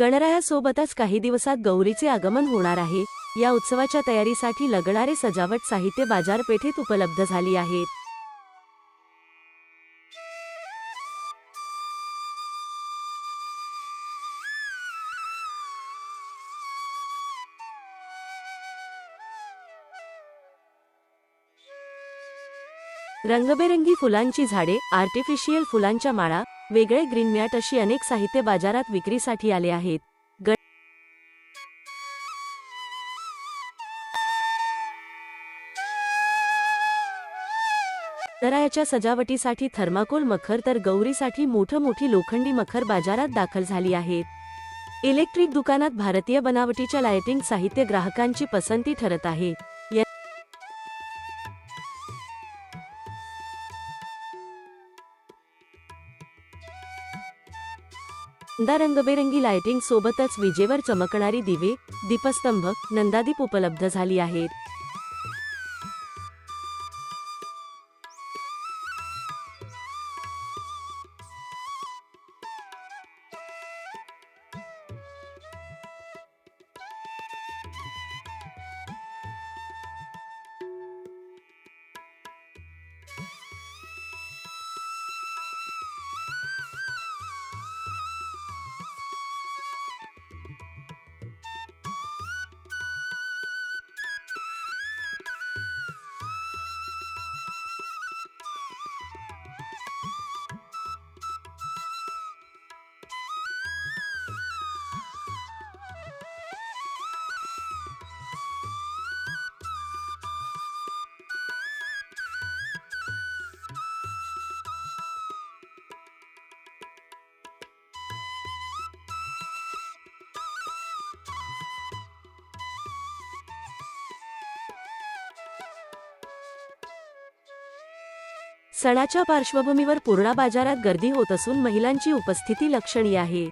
गणरायासोबतच काही दिवसात गौरीचे आगमन होणार आहे। या उत्सवाच्या तयारीसाठी लागणारे सजावट साहित्य बाजारपेठेत उपलब्ध झाली आहेत। रंगबेरंगी फुलांची झाडे, आर्टिफिशियल फुलांच्या माळा, वेगळे ग्रीन मॅट अशी अनेक साहित्य बाजारात विक्रीसाठी आले आहेत। गणरायाच्या सजावटीसाठी थर्माकोल मखर तर गौरीसाठी मोठी लोखंडी मखर बाजारात दाखल झाली आहेत। इलेक्ट्रिक दुकानात भारतीय बनावटीच्या लाइटिंग साहित्य ग्राहकांची पसंती ठरत आहे। यंदा रंगबेरंगी लाइटिंग सोबतच विजेवर चमकणारी दिवे, दीपस्तंभ, नंदादीप उपलब्ध झाली आहेत। सणाच्या पार्श्वभूमीवर पूर्णा बाजारात गर्दी होत असून महिलांची उपस्थिती लक्षणीय आहे।